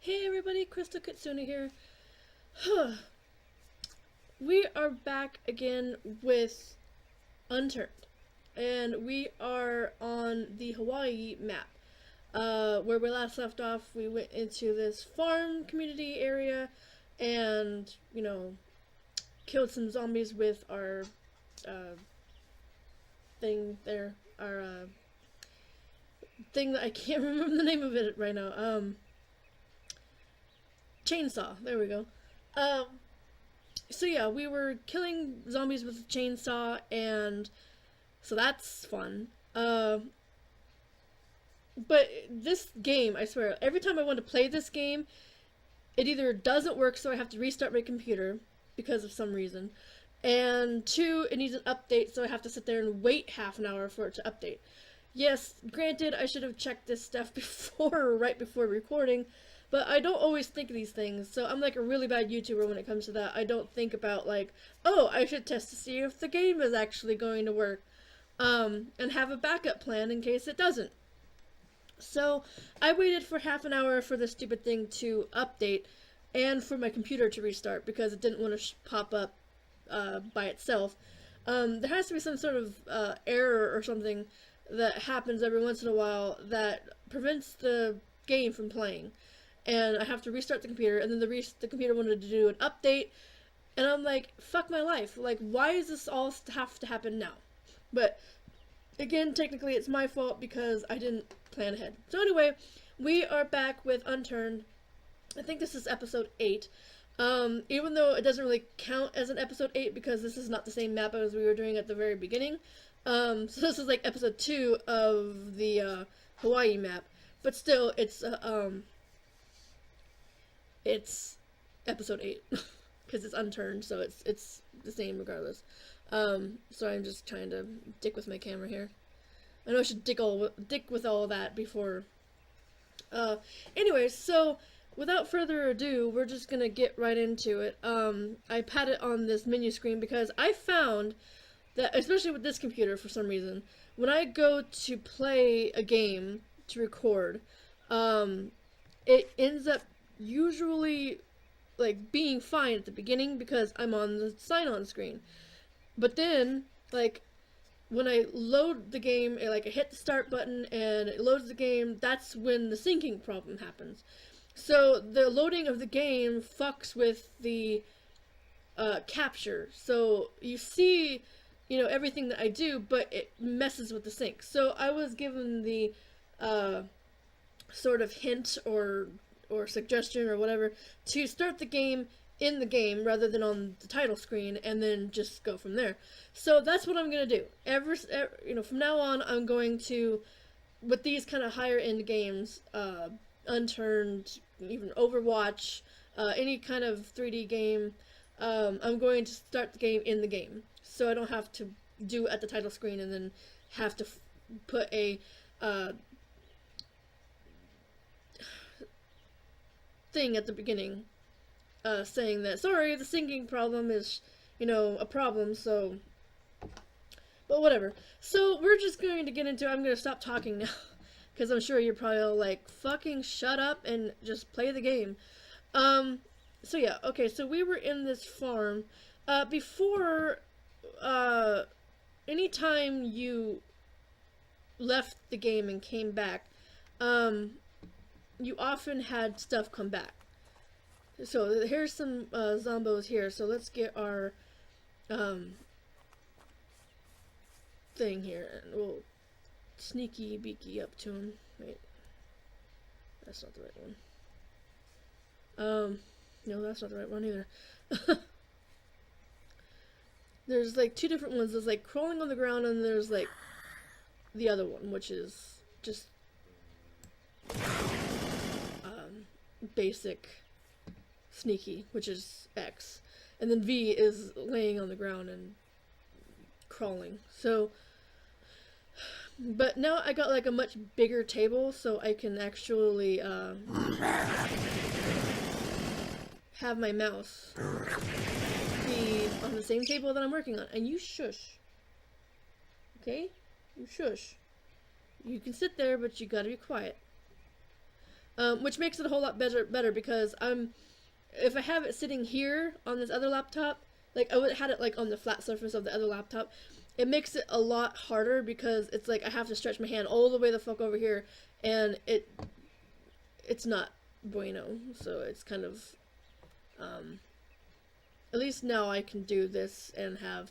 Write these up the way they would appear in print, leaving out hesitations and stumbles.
Hey everybody, Crystal Kitsune here. We are back again with Unturned, and we are on the Hawaii map. Where we last left off, we went into this farm community area and, killed some zombies with our thing there. Our thing that I can't remember the name of it right now. Chainsaw. There we go. So yeah, we were killing zombies with a chainsaw, and so that's fun. But this game, I swear, every time I want to play this game, it either doesn't work, so I have to restart my computer because of some reason, and two, it needs an update, so I have to sit there and wait half an hour for it to update. Yes, granted, I should have checked this stuff before, right before recording, but I don't always think of these things, so I'm like a really bad YouTuber when it comes to that. I don't think about, like, oh, I should test to see if the game is actually going to work, and have a backup plan in case it doesn't. So, I waited for half an hour for this stupid thing to update, and for my computer to restart, because it didn't want to pop up, by itself. There has to be some sort of, error or something that happens every once in a while that prevents the game from playing. And I have to restart the computer, and then the computer wanted to do an update, and I'm like, fuck my life. Like, why does this all have to happen now? But, again, technically it's my fault because I didn't plan ahead. So anyway, we are back with Unturned. I think this is episode 8. Even though it doesn't really count as an episode 8 because this is not the same map as we were doing at the very beginning. So this is like episode 2 of the, Hawaii map. But still, it's episode 8 because it's unturned, so it's the same regardless. So I'm just trying to dick with my camera here. I know I should dick with all that before. Anyway, so without further ado, we're just gonna get right into it. I had it on this menu screen because I found that, especially with this computer for some reason, when I go to play a game to record, it ends up usually like being fine at the beginning because I'm on the sign-on screen. But then, like, when I load the game, I hit the start button and it loads the game, that's when the syncing problem happens. So the loading of the game fucks with the capture. So you see, everything that I do, but it messes with the sync. So I was given the sort of hint or suggestion or whatever to start the game in the game rather than on the title screen and then just go from there. So that's what I'm gonna do. From now on, I'm going to, with these kind of higher end games, Unturned, even Overwatch, any kind of 3D game, I'm going to start the game in the game, so I don't have to do at the title screen and then have to put a thing at the beginning saying that, sorry, the syncing problem is, a problem, so, but whatever. So we're just going to get into, I'm going to stop talking now, because I'm sure you're probably all like, fucking shut up and just play the game. So yeah, okay, so we were in this farm. Before, anytime you left the game and came back, you often had stuff come back. So here's some zombos here. So let's get our thing here, and we'll sneaky beaky up to him. Wait, that's not the right one. No, that's not the right one either. There's like two different ones. There's like crawling on the ground, and there's like the other one, which is just basic sneaky, which is X, and then V is laying on the ground and crawling. So, but now I got like a much bigger table, so I can actually have my mouse be on the same table that I'm working on. And you shush, okay? You shush. You can sit there, but you gotta be quiet. which makes it a whole lot better because if I have it sitting here on this other laptop, like I would have had it like on the flat surface of the other laptop, it makes it a lot harder because it's like I have to stretch my hand all the way the fuck over here, and it's not bueno. So it's kind of at least now I can do this and have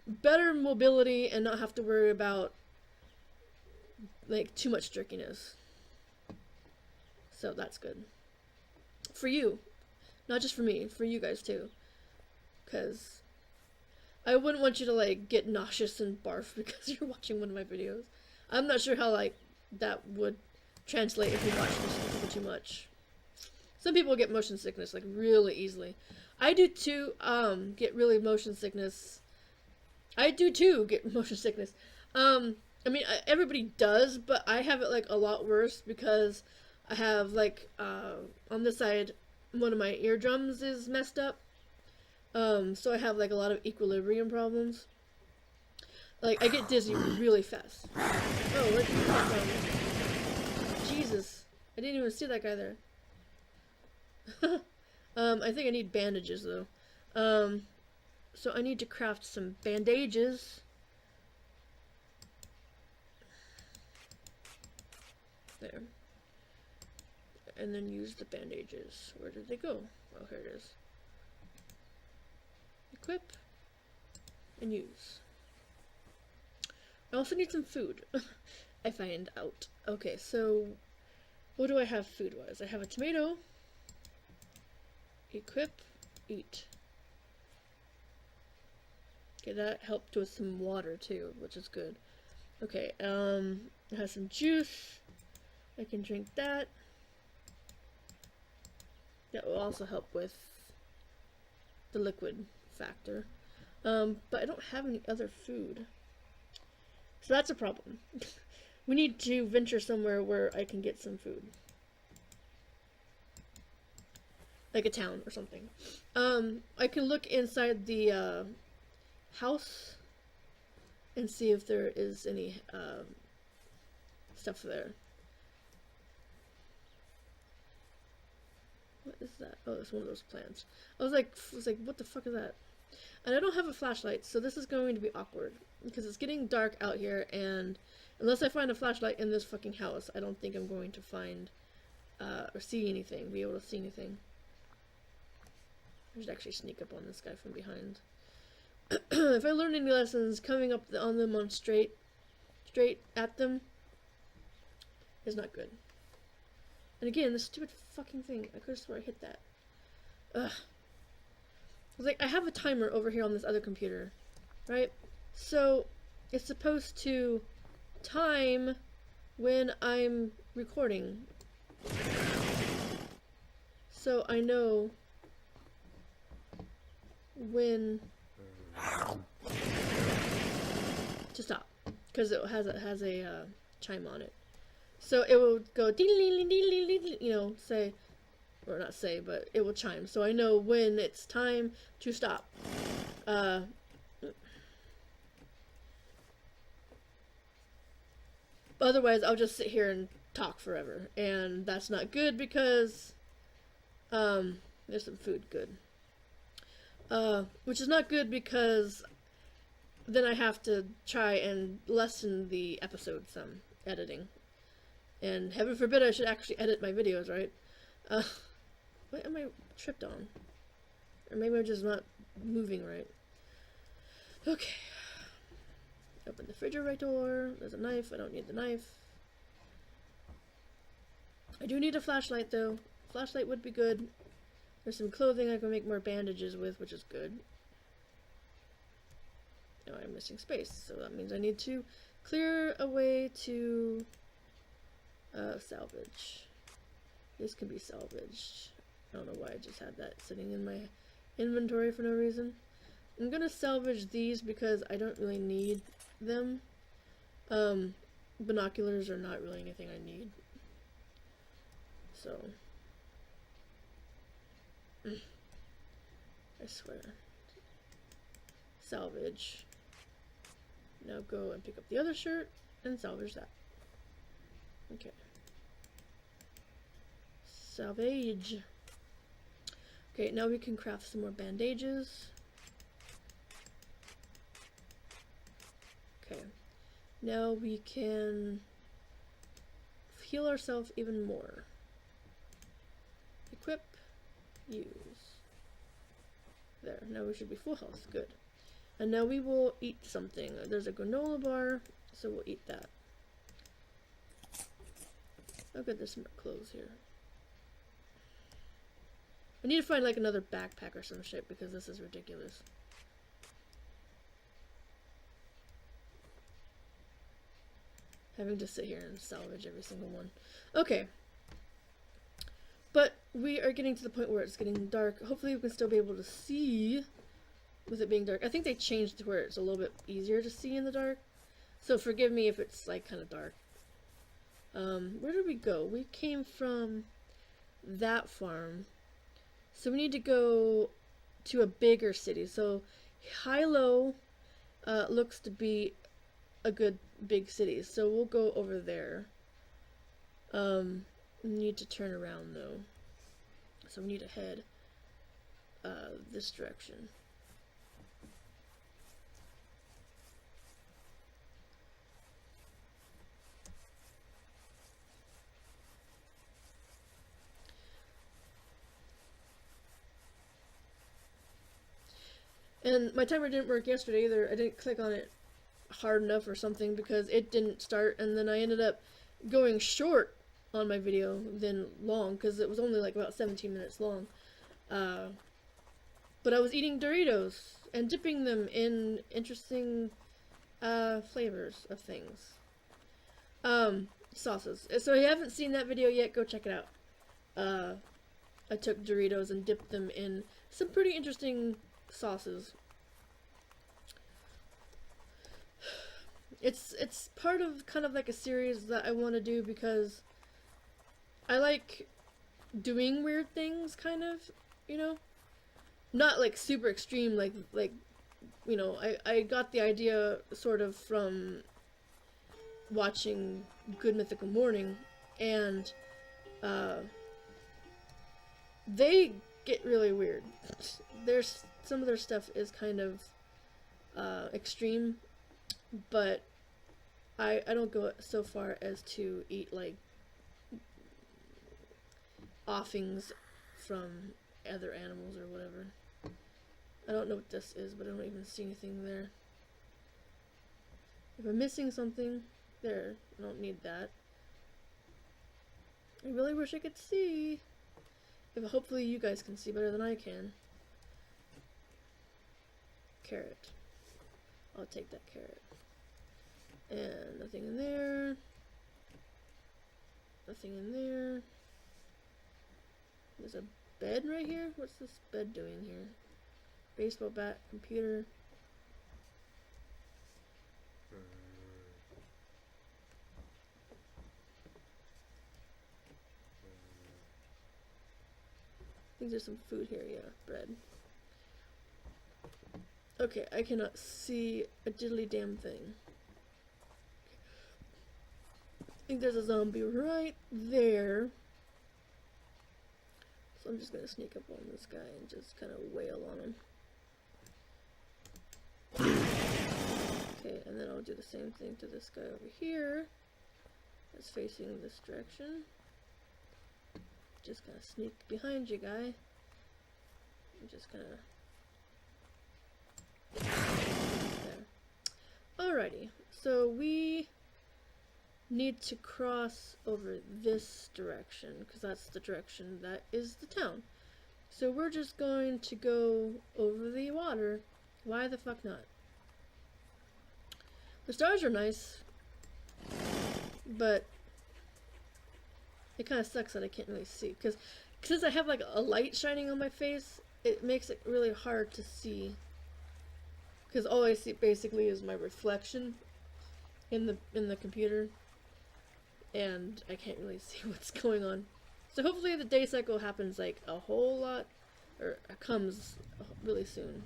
better mobility and not have to worry about like too much jerkiness. So that's good for you, not just for me, for you guys too, because I wouldn't want you to like get nauseous and barf because you're watching one of my videos. I'm not sure how like that would translate if you watch this for too much. Some people get motion sickness like really easily. I do too. Get really motion sickness. I do too get motion sickness. I mean, everybody does, but I have it like a lot worse because I have like on this side, one of my eardrums is messed up. So I have like a lot of equilibrium problems. Like I get dizzy really fast. Oh, where'd you come from? Jesus, I didn't even see that guy there. I think I need bandages though. So I need to craft some bandages. There. And then use the bandages. Where did they go? Oh, here it is. Equip and use. I also need some food. I find out. Okay, so what do I have food-wise? I have a tomato. Equip, eat. Okay, that helped with some water too, which is good. Okay, it has some juice. I can drink that. That will also help with the liquid factor. But I don't have any other food. So that's a problem. We need to venture somewhere where I can get some food. Like a town or something. I can look inside the house and see if there is any stuff there. What is that? Oh, it's one of those plants. I was like, what the fuck is that? And I don't have a flashlight, so this is going to be awkward because it's getting dark out here, and unless I find a flashlight in this fucking house, I don't think I'm going to find or see anything, be able to see anything. I should actually sneak up on this guy from behind. If I learn any lessons, coming up on them on straight at them is not good. And again, this stupid fucking thing. I could have swore I hit that. Ugh. I was like, I have a timer over here on this other computer, right? So it's supposed to time when I'm recording. So I know when to stop, because it has a chime on it. So it will go, you know, say, or not say, but it will chime. So I know when it's time to stop. Otherwise, I'll just sit here and talk forever. And that's not good because there's some food good. Which is not good because then I have to try and lessen the episode some editing. And heaven forbid I should actually edit my videos, right? What am I tripped on? Or maybe I'm just not moving right. Okay. Open the refrigerator. There's a knife. I don't need the knife. I do need a flashlight though. Flashlight would be good. There's some clothing I can make more bandages with, which is good. Now I'm missing space, so that means I need to clear a way to salvage. This can be salvaged. I don't know why I just had that sitting in my inventory for no reason. I'm gonna salvage these because I don't really need them. Binoculars are not really anything I need. So I swear. Salvage. Now go and pick up the other shirt and salvage that. Okay. Salvage. Okay, now we can craft some more bandages. Okay, now we can heal ourselves even more. Equip, use. There, now we should be full health, good. And now we will eat something. There's a granola bar, so we'll eat that. Oh good, there's some more clothes here. I need to find like another backpack or some shit because this is ridiculous. Having to sit here and salvage every single one. Okay. But we are getting to the point where it's getting dark. Hopefully we can still be able to see with it being dark. I think they changed to where it's a little bit easier to see in the dark. So forgive me if it's like kind of dark. Where did we go? We came from that farm. So we need to go to a bigger city. So Hilo looks to be a good big city. So we'll go over there. We need to turn around though. So we need to head this direction. And my timer didn't work yesterday either. I didn't click on it hard enough or something because it didn't start, and then I ended up going short on my video than long because it was only like about 17 minutes long. But I was eating Doritos and dipping them in interesting flavors of things. Sauces. So if you haven't seen that video yet, go check it out. I took Doritos and dipped them in some pretty interesting sauces. It's part of kind of like a series that I want to do because I like doing weird things, kind of, you know, not like super extreme, like you know, I got the idea sort of from watching Good Mythical Morning, and they get really weird. There's some of their stuff is kind of extreme, but I don't go so far as to eat like offings from other animals or whatever. I don't know what this is, but I don't even see anything there. If I'm missing something, there, I don't need that. I really wish I could see. If hopefully you guys can see better than I can. Carrot. I'll take that carrot. And nothing in there. Nothing in there. There's a bed right here? What's this bed doing here? Baseball bat, computer. I think there's some food here, yeah, bread. Okay, I cannot see a diddly damn thing. I think there's a zombie right there. So I'm just gonna sneak up on this guy and just kind of wail on him. Okay, and then I'll do the same thing to this guy over here. That's facing this direction. Just kind of sneak behind you, guy. I'm just kind of... There. Alrighty, so we need to cross over this direction, because that's the direction that is the town. So we're just going to go over the water. Why the fuck not? The stars are nice, but it kind of sucks that I can't really see, because since I have like a light shining on my face, it makes it really hard to see, because all I see basically is my reflection in the computer, and I can't really see what's going on. So hopefully the day cycle happens like a whole lot, or comes really soon,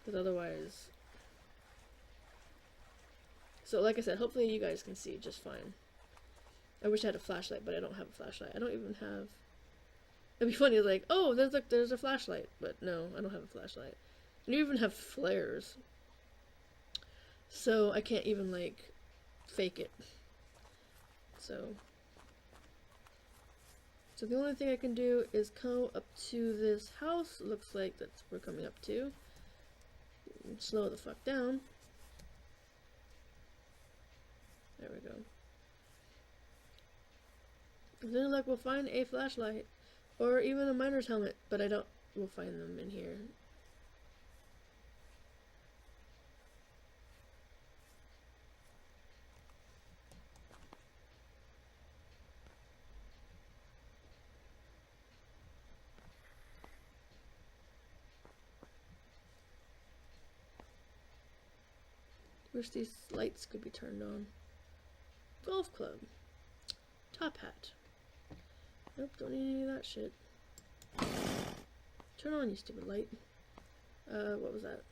because otherwise... So like I said, hopefully you guys can see just fine. I wish I had a flashlight, but I don't have a flashlight. I don't even have... It'd be funny, like, oh, there's a flashlight. But no, I don't have a flashlight. I don't even have flares. So I can't even, like, fake it. So the only thing I can do is come up to this house. Looks like that's what we're coming up to. Slow the fuck down. There we go. And then like we'll find a flashlight. Or even a miner's helmet. But I don't... We'll find them in here. Wish these lights could be turned on. Golf club. Top hat. Nope, don't need any of that shit. Turn on, you stupid light. What was that?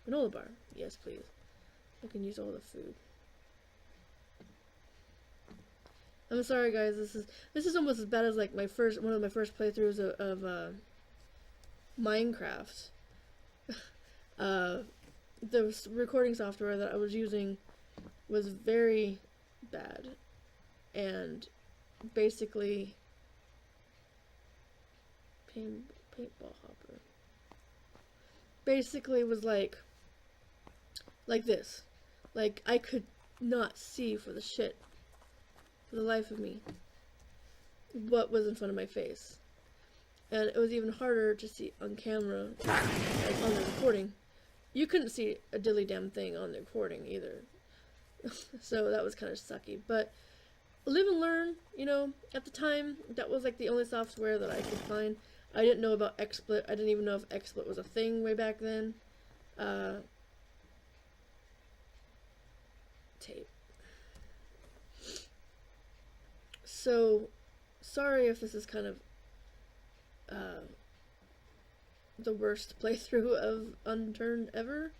Granola bar. Yes, please. I can use all the food. I'm sorry, guys. This is almost as bad as like one of my first playthroughs of Minecraft. The recording software that I was using was very bad, and basically paintball hopper basically was like this. Like I could not see for the life of me what was in front of my face, and it was even harder to see on camera, like on the recording. You couldn't see a dilly damn thing on the recording either. So that was kind of sucky. But live and learn, you know, at the time, that was like the only software that I could find. I didn't know about XSplit. I didn't even know if XSplit was a thing way back then. Tape. So, sorry if this is kind of the worst playthrough of Unturned ever.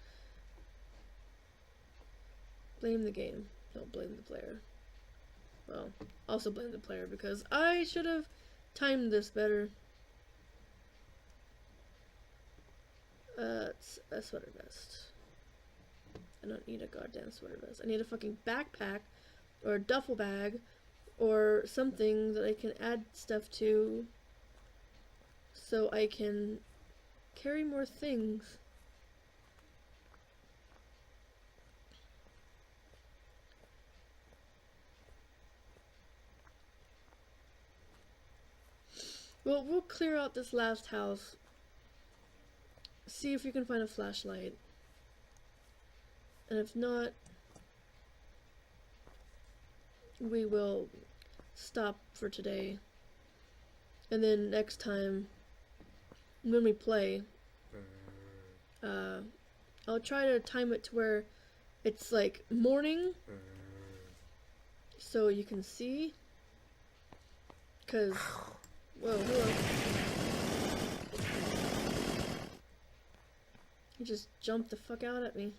Blame the game. Don't blame the player. Well, also blame the player because I should have timed this better. It's a sweater vest. I don't need a goddamn sweater vest. I need a fucking backpack or a duffel bag or something that I can add stuff to so I can carry more things. Well, we'll clear out this last house. See if we can find a flashlight. And if not, we will stop for today. And then next time, when we play, I'll try to time it to where it's like morning, so you can see. Cause, whoa, hello. He just jumped the fuck out at me.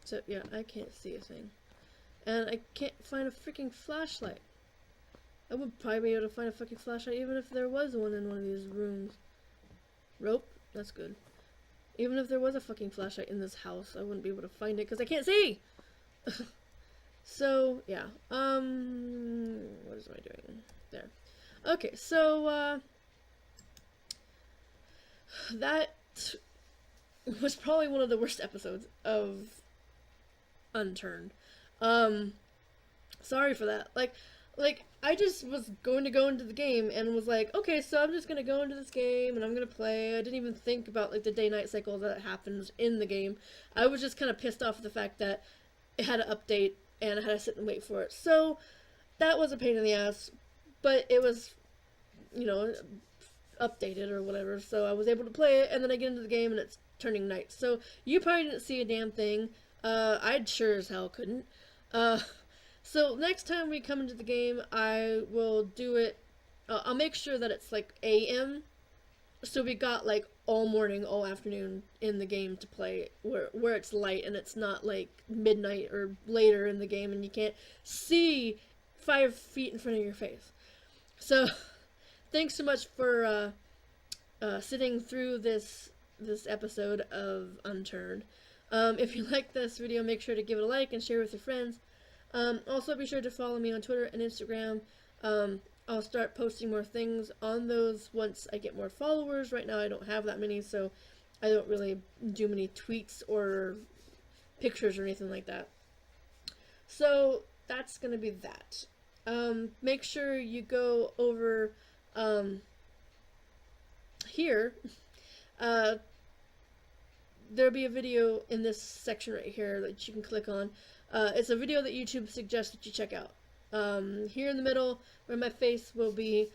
So, yeah, I can't see a thing. And I can't find a freaking flashlight. I would probably be able to find a fucking flashlight even if there was one in one of these rooms. Rope? That's good. Even if there was a fucking flashlight in this house, I wouldn't be able to find it because I can't see! So, yeah. What is I doing? There. Okay, so, that was probably one of the worst episodes of Unturned. Sorry for that. Like, I just was going to go into the game and was like, okay, so I'm just gonna go into this game and I'm gonna play. I didn't even think about, like, the day-night cycle that happens in the game. I was just kind of pissed off at the fact that it had an update and I had to sit and wait for it. So, that was a pain in the ass, but it was, you know, updated or whatever, so I was able to play it, and then I get into the game and it's turning night. So, you probably didn't see a damn thing. I sure as hell couldn't. So next time we come into the game, I will do it, I'll make sure that it's like AM, So we got like all morning, all afternoon in the game to play, where it's light and it's not like midnight or later in the game and you can't see 5 feet in front of your face. So thanks so much for sitting through this episode of Unturned. If you like this video, make sure to give it a like and share with your friends. Also, be sure to follow me on Twitter and Instagram. I'll start posting more things on those once I get more followers. Right now I don't have that many, so I don't really do many tweets or pictures or anything like that. So that's going to be that. Make sure you go over here. There'll be a video in this section right here that you can click on. It's a video that YouTube suggests that you check out. Here in the middle where my face will be,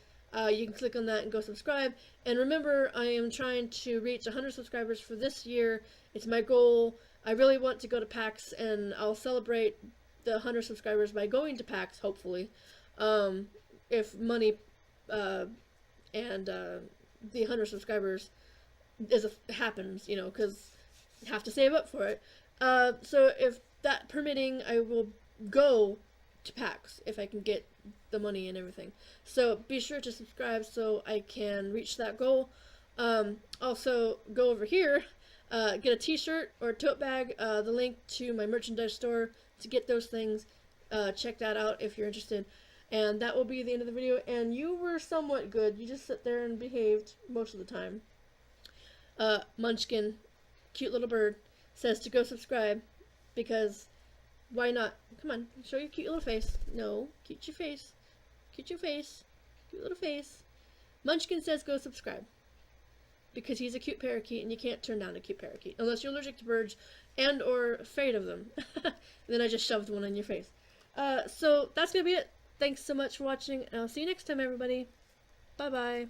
you can click on that and go subscribe. And remember, I am trying to reach 100 subscribers for this year. It's my goal. I really want to go to PAX, and I'll celebrate the 100 subscribers by going to PAX, hopefully. If money and the 100 subscribers happens, you know, because you have to save up for it. So if that permitting, I will go to PAX if I can get the money and everything. So be sure to subscribe so I can reach that goal. Also, go over here, get a t-shirt or a tote bag, the link to my merchandise store to get those things. Check that out if you're interested. And that will be the end of the video. And you were somewhat good. You just sit there and behaved most of the time. Munchkin, cute little bird, says to go subscribe because why not? Come on, show your cute little face. No, cute your face. Cute your face. Cute little face. Munchkin says go subscribe because he's a cute parakeet and you can't turn down a cute parakeet unless you're allergic to birds and or afraid of them. Then I just shoved one in your face. So that's gonna be it. Thanks so much for watching, and I'll see you next time, everybody. Bye-bye.